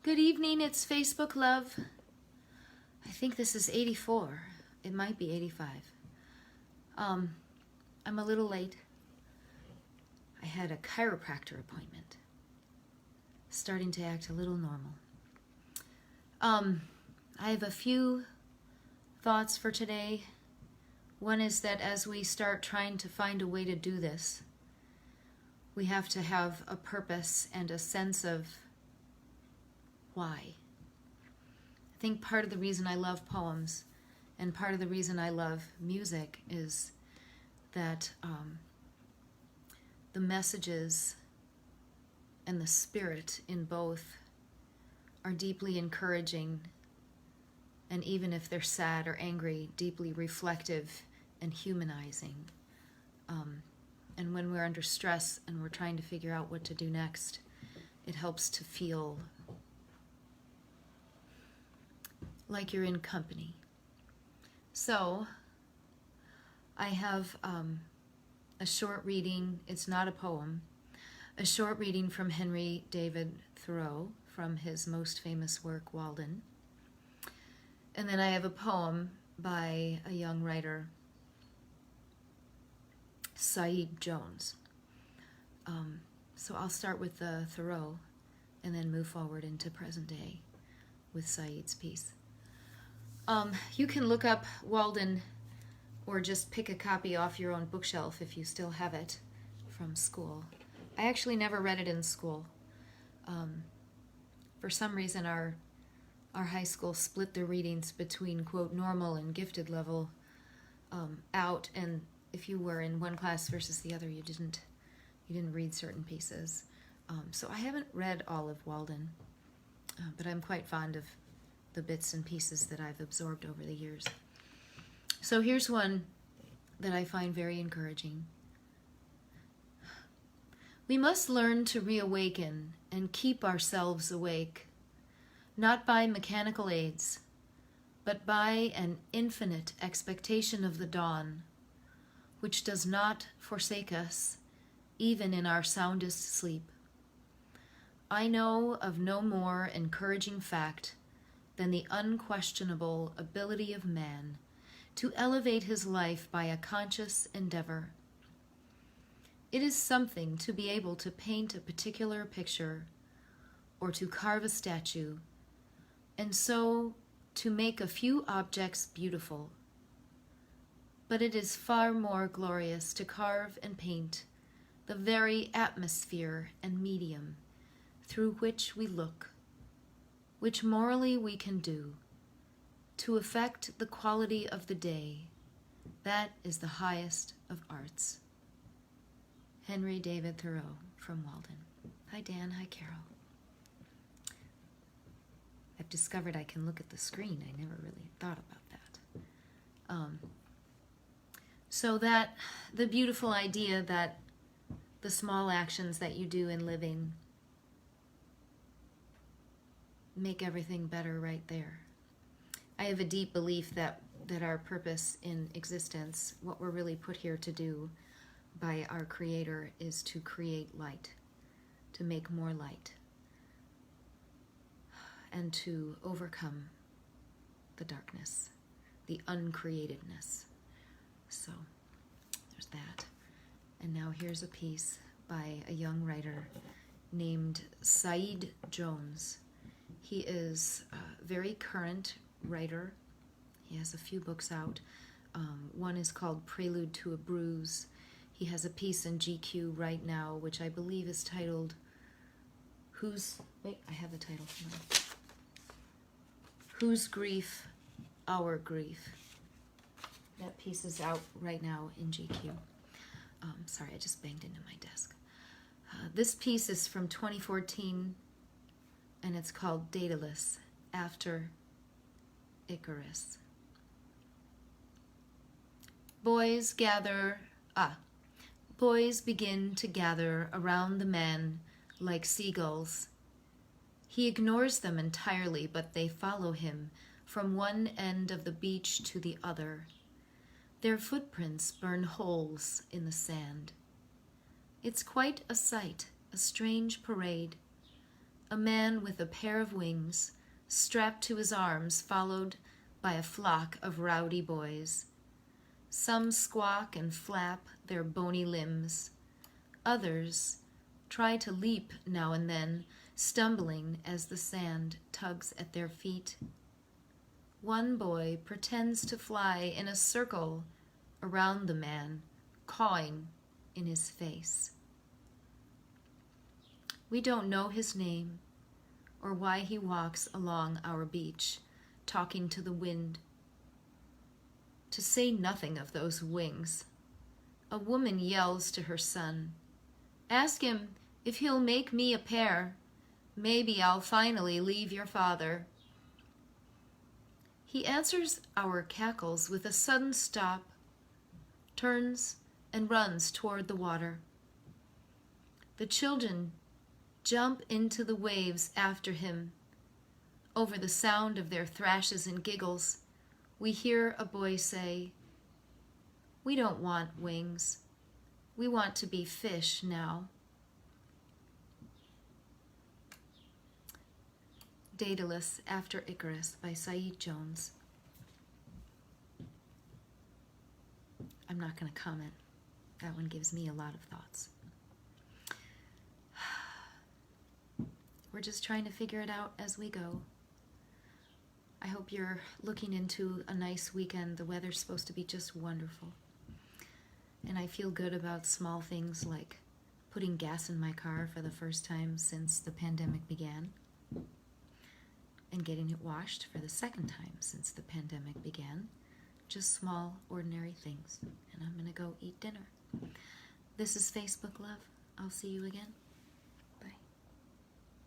Good evening, it's Facebook Love. I think this is 84. It might be 85. I'm a little late. I had a chiropractor appointment. Starting to act a little normal. I have a few thoughts for today. One is that as we start trying to find a way to do this, we have to have a purpose and a sense of why. I think part of the reason I love poems and part of the reason I love music is that the messages and the spirit in both are deeply encouraging, and even if they're sad or angry, deeply reflective and humanizing. And when we're under stress and we're trying to figure out what to do next, it helps to feel like you're in company. So I have a short reading. It's not a poem. A short reading from Henry David Thoreau from his most famous work, Walden. And then I have a poem by a young writer, Saeed Jones. So I'll start with the Thoreau and then move forward into present day with Saeed's piece. You can look up Walden or just pick a copy off your own bookshelf if you still have it from school. I actually never read it in school. For some reason, our high school split the readings between, quote, normal and gifted level out, and if you were in one class versus the other, you didn't read certain pieces. So I haven't read all of Walden, but I'm quite fond of the bits and pieces that I've absorbed over the years. So here's one that I find very encouraging. We must learn to reawaken and keep ourselves awake, not by mechanical aids, but by an infinite expectation of the dawn, which does not forsake us, even in our soundest sleep. I know of no more encouraging fact than the unquestionable ability of man to elevate his life by a conscious endeavor. It is something to be able to paint a particular picture or to carve a statue, and so to make a few objects beautiful. But it is far more glorious to carve and paint the very atmosphere and medium through which we look, which morally we can do, to affect the quality of the day. That is the highest of arts. Henry David Thoreau from Walden. Hi Dan, hi Carol. I've discovered I can look at the screen. I never really thought about that. So that the beautiful idea that the small actions that you do in living make everything better right there. I have a deep belief that our purpose in existence, what we're really put here to do by our Creator, is to create light, to make more light, and to overcome the darkness, the uncreatedness. So there's that. And now here's a piece by a young writer named Saeed Jones. He is a very current writer. He has a few books out. One is called Prelude to a Bruise. He has a piece in GQ right now, which I believe is titled, I have the title. Whose Grief, Our Grief. That piece is out right now in GQ. Sorry, I just banged into my desk. This piece is from 2014, and it's called Daedalus, after Icarus. Boys begin to gather around the man like seagulls. He ignores them entirely, but they follow him from one end of the beach to the other. Their footprints burn holes in the sand. It's quite a sight, a strange parade, a man with a pair of wings strapped to his arms, followed by a flock of rowdy boys. Some squawk and flap their bony limbs. Others try to leap now and then, stumbling as the sand tugs at their feet. One boy pretends to fly in a circle around the man, cawing in his face. We don't know his name or why he walks along our beach, talking to the wind. To say nothing of those wings, a woman yells to her son, "Ask him if he'll make me a pair. Maybe I'll finally leave your father." He answers our cackles with a sudden stop, turns and runs toward the water. The children jump into the waves after him. Over the sound of their thrashes and giggles, we hear a boy say, "We don't want wings. We want to be fish now." Daedalus After Icarus by Saeed Jones. I'm not going to comment. That one gives me a lot of thoughts. We're just trying to figure it out as we go. I hope you're looking into a nice weekend. The weather's supposed to be just wonderful. And I feel good about small things like putting gas in my car for the first time since the pandemic began, and getting it washed for the second time since the pandemic began. Just small, ordinary things. And I'm going to go eat dinner. This is Facebook Love. I'll see you again.